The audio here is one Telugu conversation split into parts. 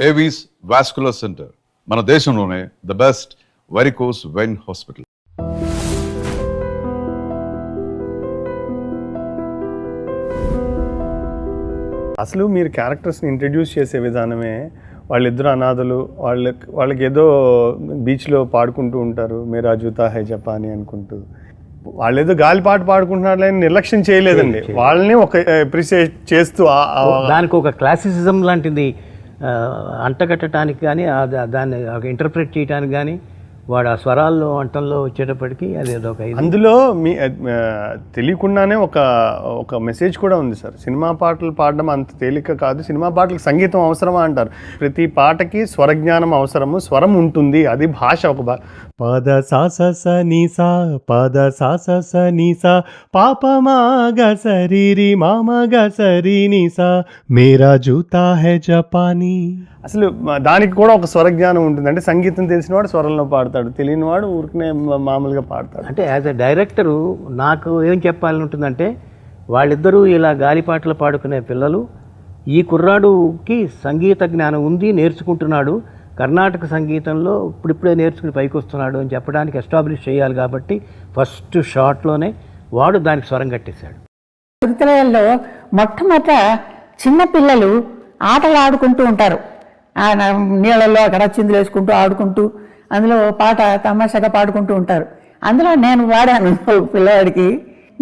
ఏవీస్ వాస్కులర్ సెంటర్, మన దేశంలోనే the best varicose vein hospital. అసలు మీరు క్యారెక్టర్స్ని ఇంట్రడ్యూస్ చేసే విధానమే, వాళ్ళిద్దరు అనాథలు, వాళ్ళకి ఏదో బీచ్లో పాడుకుంటూ ఉంటారు, మేరా జూతా హై జపానీ అనుకుంటూ. వాళ్ళు ఏదో గాలిపాట పాడుకుంటున్నారు అని నిర్లక్ష్యం చేయలేదండి, వాళ్ళని ఒక అప్రిషియేట్ చేస్తూ దానికి ఒక క్లాసిసిజం లాంటిది అంటగట్టడానికి కానీ దాన్ని ఇంటర్ప్రిట్ చేయడానికి కానీ వాడు ఆ స్వరాల్లో వంటల్లో వచ్చేటప్పటికి అది ఒక అందులో మీ తెలియకుండానే ఒక మెసేజ్ కూడా ఉంది సార్. సినిమా పాటలు పాడడం అంత తేలిక కాదు, సినిమా పాటలకు సంగీతం అవసరమా అంటారు. ప్రతి పాటకి స్వరజ్ఞానం అవసరము, స్వరం ఉంటుంది, అది భాష. ఒక పద సాస స నీ సా, పద సాస స నీ సా, పాప మాగ సరి మామగ సరి నీ సా, మేరా జూతా హై జపానీ. అసలు దానికి కూడా ఒక స్వరజ్ఞానం ఉంటుంది. అంటే సంగీతం తెలిసినవాడు స్వరంలో పాడతాడు, తెలియని వాడు ఊరికనే మామూలుగా పాడతాడు. అంటే యాజ్ ఎ డైరెక్టరు నాకు ఏం చెప్పాలని ఉంటుందంటే, వాళ్ళిద్దరూ ఇలా గాలిపాటలు పాడుకునే పిల్లలు, ఈ కుర్రాడుకి సంగీత జ్ఞానం ఉంది, నేర్చుకుంటున్నాడు, కర్ణాటక సంగీతంలో ఇప్పుడిప్పుడే నేర్చుకుని పైకి వస్తున్నాడు అని చెప్పడానికి ఎస్టాబ్లిష్ చేయాలి. కాబట్టి ఫస్ట్ షాట్లోనే వాడు దానికి స్వరం కట్టేశాడు. చిత్రాల్లో మొట్టమొదట చిన్నపిల్లలు ఆటలు ఆడుకుంటూ ఉంటారు, నీళ్ళల్లో అక్కడ చిందులు వేసుకుంటూ ఆడుకుంటూ, అందులో పాట తమాషాగా పాడుకుంటూ ఉంటారు. అందులో నేను పాడాను పిల్లవాడికి,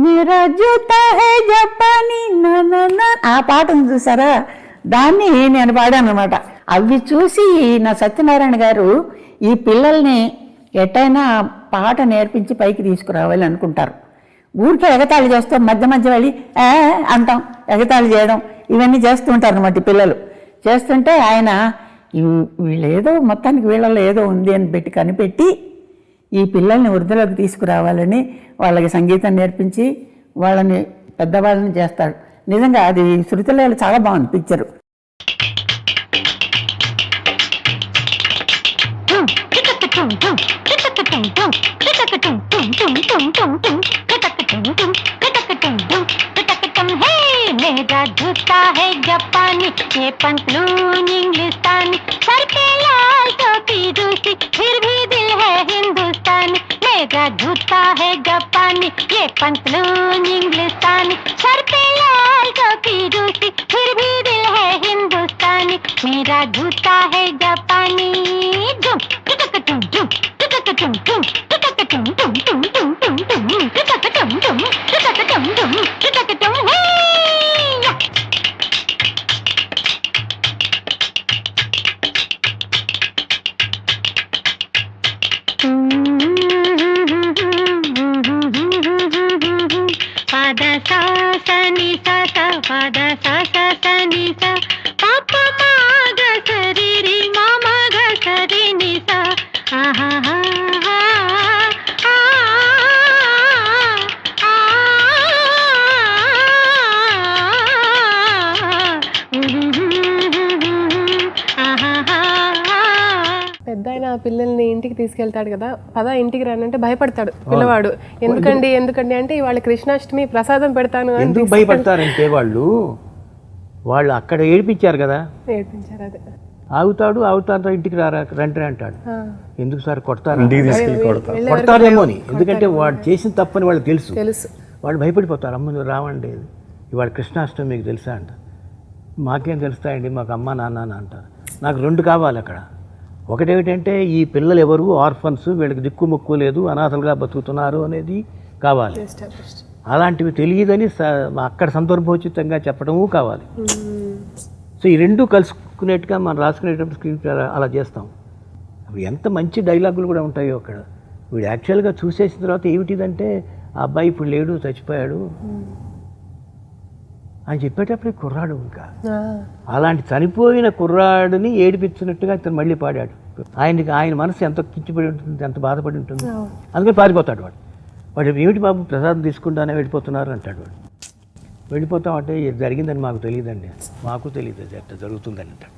మేరా జూతా హై జపానీ ఆ పాటను చూసారా, దాన్ని నేను పాడాను అనమాట. అవి చూసి నా సత్యనారాయణ గారు ఈ పిల్లల్ని ఎట్టయినా పాట నేర్పించి పైకి తీసుకురావాలి అనుకుంటారు. ఊరికే ఎగతాళి చేస్తాం, మధ్య మధ్య వెళ్ళి అంటాం, ఎగతాళి చేయడం ఇవన్నీ చేస్తూ ఉంటారు అన్నమాట పిల్లలు. చేస్తుంటే ఆయన వీళ్ళేదో మొత్తానికి వీళ్ళలో ఏదో ఉంది అని కనిపెట్టి ఈ పిల్లల్ని వృద్ధిలోకి తీసుకురావాలని వాళ్ళకి సంగీతం నేర్పించి వాళ్ళని పెద్దవాళ్ళని చేస్తాడు. నిజంగా అది శృతిలయలు చాలా బాగుంది పిక్చరు. मेरा जूता है जापानी, ये पंतलून इंग्लिस्तानी, सर पे लाल टोपी रूसी, फिर भी दिल है हिंदुस्तानी. मेरा जूता है जापानी, ये पंतलून इंग्लिस्तानी, सर पे लाल टोपी रूसी, फिर भी दिल है हिंदुस्तानी. मेरा जूता है जापानी. झुम टुटक टुम झुम टुटक टुम झुम टुटक टुम झुम टुम टुम टुम टुम टुटक टुम झुम टुटक टुम झुम टुटक टुम. పద సా స ని స స, పద సా స స ని స, పాప మాగ సరి రి మామగ సరి ని స. ఆహా పెద్దాయన పిల్లల్ని ఇంటికి తీసుకెళ్తాడు కదా, పదా ఇంటికి రానంటే భయపడతాడు పిల్లవాడు. ఎందుకండి అంటే ఇవాళ కృష్ణాష్టమి ప్రసాదం పెడతాను. ఎందుకు భయపడతారంటే వాళ్ళు అక్కడ ఏడిపించారు కదా, ఏడిపించారు. అదే ఆగుతాడు ఇంటికి రండి అంటాడు. ఎందుకు సార్ కొడతారేమో అని, ఎందుకంటే వాడు చేసిన తప్పని వాళ్ళకి తెలుసు. వాళ్ళు భయపడిపోతారు. అమ్మ నువ్వు రావండి, ఇవాళ కృష్ణాష్టమి మీకు తెలుసా అంట. మాకేం తెలుస్తాయండి, మాకు అమ్మ నాన్న అంటారు. నాకు రెండు కావాలి అక్కడ. ఒకటేమిటంటే ఈ పిల్లలు ఎవరు ఆర్ఫన్స్, వీళ్ళకి దిక్కు ముక్కు లేదు, అనాథలుగా బతుకుతున్నారు అనేది కావాలి. అలాంటివి తెలియదని అక్కడ సందర్భోచితంగా చెప్పడము కావాలి. సో ఈ రెండు కలుసుకునేట్టుగా మనం రాసుకునేటప్పుడు స్క్రీన్ ప్లే అలా చేస్తాం. అవి ఎంత మంచి డైలాగులు కూడా ఉంటాయో అక్కడ. వీడు యాక్చువల్గా చూసేసిన తర్వాత ఏమిటిదంటే, ఆ అబ్బాయి ఇప్పుడు లేడు, చచ్చిపోయాడు అని చెప్పేటప్పుడు కుర్రాడు ఇంకా అలాంటి చనిపోయిన కుర్రాడిని ఏడిపించినట్టుగా ఇతను మళ్ళీ పాడాడు. ఆయన మనసు ఎంత కిచ్చిపడి ఉంటుంది, ఎంత బాధపడి ఉంటుంది. అందుకని పారిపోతాడు వాడు ఏమిటి బాబు ప్రసాదం తీసుకుంటానే వెళ్ళిపోతున్నారు అంటాడు. వెళ్ళిపోతాం అంటే ఇది జరిగిందని మాకు తెలియదండి, మాకు తెలియదు అది ఎట్లా జరుగుతుందని అంటాడు.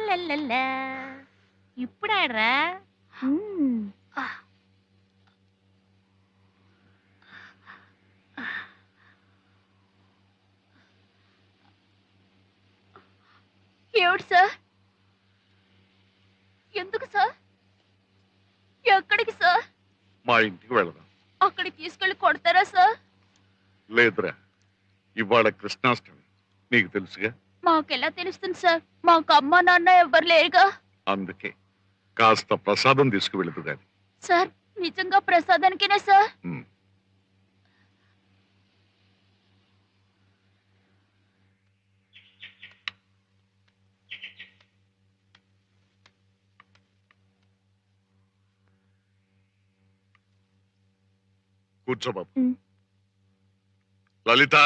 లల్లల్లా. ఇప్పుడు ఆడరా. ఏమిటి సార్? ఎందుకు సార్? ఎక్కడికి సార్? మా ఇంటికి వెళదాం. అక్కడికి తీసుకెళ్లి కొడతారా సార్? లేదురా, ఇవాళ కృష్ణాష్టమి, నీకు తెలుసుగా. మాకెలా తెలుస్తుంది సార్? మాకు అమ్మ నాన్న ఎవ్వరు లేరుగా. అందుకే కాస్త ప్రసాదం తీసుకువెళదు గాని. సార్ నిజంగా ప్రసాదానికేనా సార్? కూర్చో బాబు. లలిత,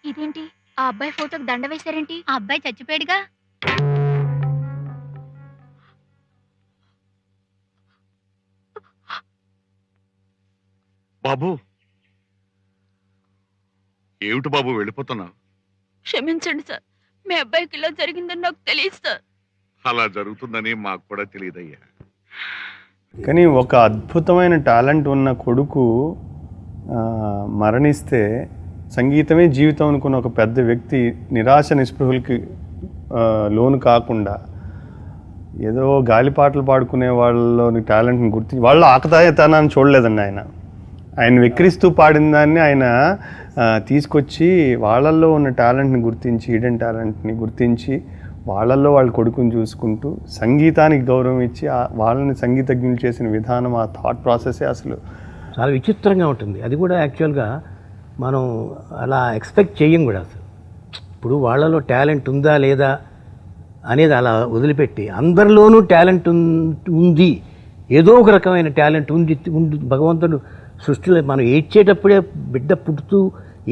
ఇదేంటి ఆ అబ్బాయి ఫోటోకి దండ వేశారేంటి? ఆ అబ్బాయి చచ్చిపోయాడుగా. బాబు ఏమిటి బాబు వెళ్ళిపోతున్నావు? క్షమించండి సార్, మీ అబ్బాయికి ఇలా జరిగిందని నాకు తెలియదు సార్. అలా జరుగుతుందని మాకు కూడా తెలియదయ్యా. కానీ ఒక అద్భుతమైన టాలెంట్ ఉన్న కొడుకు మరణిస్తే సంగీతమే జీవితం అనుకున్న ఒక పెద్ద వ్యక్తి నిరాశ నిస్పృహలకి లోను కాకుండా ఏదో గాలిపాటలు పాడుకునే వాళ్ళలోని టాలెంట్ని గుర్తించి వాళ్ళు ఆకతాయితనాన్ని చూడలేదండి. ఆయన విక్రిస్తూ పాడిన దాన్ని ఆయన తీసుకొచ్చి వాళ్ళల్లో ఉన్న టాలెంట్ని గుర్తించి, హిడెన్ టాలెంట్ని గుర్తించి వాళ్ళల్లో వాళ్ళ కొడుకుని చూసుకుంటూ సంగీతానికి గౌరవం ఇచ్చి వాళ్ళని సంగీతజ్ఞులు చేసిన విధానం, ఆ థాట్ ప్రాసెసే అసలు చాలా విచిత్రంగా ఉంటుంది. అది కూడా యాక్చువల్గా మనం అలా ఎక్స్పెక్ట్ చేయం కూడా. అసలు ఇప్పుడు వాళ్ళలో టాలెంట్ ఉందా లేదా అనేది అలా వదిలిపెట్టి అందరిలోనూ టాలెంట్ ఉంది, ఏదో ఒక రకమైన టాలెంట్ ఉంది భగవంతుడు సృష్టిలో. మనం ఏడ్చేటప్పుడే, బిడ్డ పుడుతూ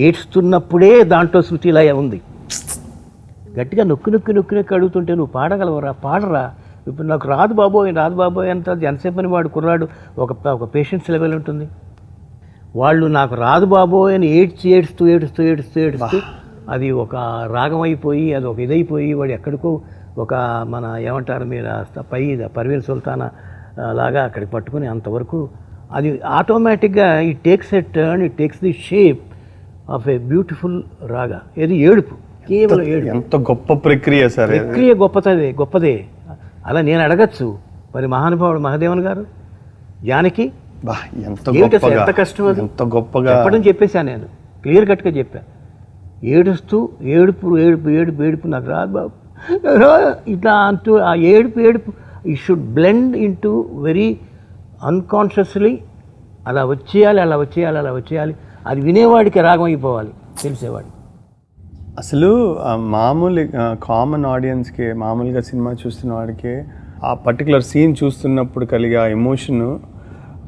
ఏడ్చుతున్నప్పుడే దాంట్లో సృష్టి ఇలా ఉంది. గట్టిగా నొక్కి అడుగుతుంటే నువ్వు పాడగలవరా, పాడరా, ఇప్పుడు నాకు రాదు బాబోయ్ అంత ఎంతసేపు అని వాడు కుర్రాడు ఒక పేషెన్స్ లెవెల్ ఉంటుంది. వాళ్ళు నాకు రాదు బాబోయ్ అని ఏడుస్తూ అది ఒక రాగం అయిపోయి, అది ఒక ఇదైపోయి వాడు ఎక్కడికో ఒక మన ఏమంటారు మీరు పర్వీన్ సుల్తానా లాగా అక్కడికి పట్టుకుని అంతవరకు అది ఆటోమేటిక్గా it takes a turn, it takes the shape of a beautiful రాగా. ఏది ఏడుపు, కేవలం ఏడుపు. ఎంత గొప్ప ప్రక్రియ సార్. ప్రక్రియ గొప్పదే. అలా నేను అడగచ్చు మరి మహానుభావుడు మహాదేవన్ గారు జానకి ఎంత కష్టం అది, ఎంత గొప్పగా చెప్పడం చెప్పేశాను నేను, క్లియర్ కట్గా చెప్పాను. ఏడుస్తూ ఏడుపు నాకు రాదు బాబు ఇట్లా అంటూ ఆ ఏడుపు ఈ should blend into very unconsciously అలా వచ్చేయాలి. అది వినేవాడికి రాగం అయిపోవాలి, తెలిసేవాడికి. అసలు మామూలు కామన్ ఆడియన్స్కి, మామూలుగా సినిమా చూస్తున్న వాడికి ఆ పర్టికులర్ సీన్ చూస్తున్నప్పుడు కలిగే ఆ ఎమోషను,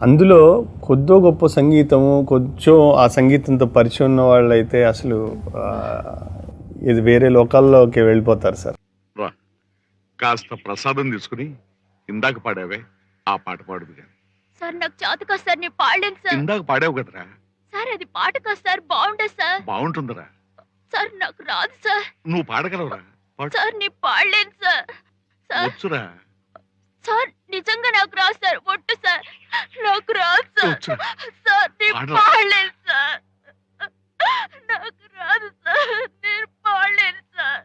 అందులో కొద్దో గొప్ప సంగీతము, కొంచెం ఆ సంగీతంతో పరిచయం ఉన్న వాళ్ళు అయితే అసలు ఇది వేరే లోకాల్లోకి వెళ్ళిపోతారు సార్. కాస్త ప్రసాదం తీసుకుని ఇందాక పాడావే ఆ పాట పాడుదు కానీ. సార్ నాకు చేత కాదు సార్, నేను పాడలేను సార్. ఇందాక పాడావు కదరా. సార్ అది పాట కాదు సార్, బాగుండదు సార్. బాగుంటుందిరా. సార్ నాకు రాదు సార్. నువ్వు పాడగలవురా? సార్ నేను పాడలేను సార్. వచ్చురా. సార్ నిజంగా నాకు రాదు సార్, ఒట్టు సార్, నాకు రాదు సార్. సార్ నేను పాడలేను సార్, నాకు రాదు సార్, నేను పాడలేను సార్.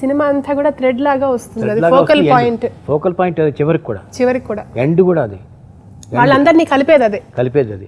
సినిమా అంతా కూడా థ్రెడ్ లాగా వస్తుంది, అది ఫోకల్ పాయింట్. ఫోకల్ పాయింట్ అది చివరికి కూడా, చివరికి కూడా ఎండ్ కూడా అది వాళ్ళందరినీ కలిపేది అదే. కలిపేది అది.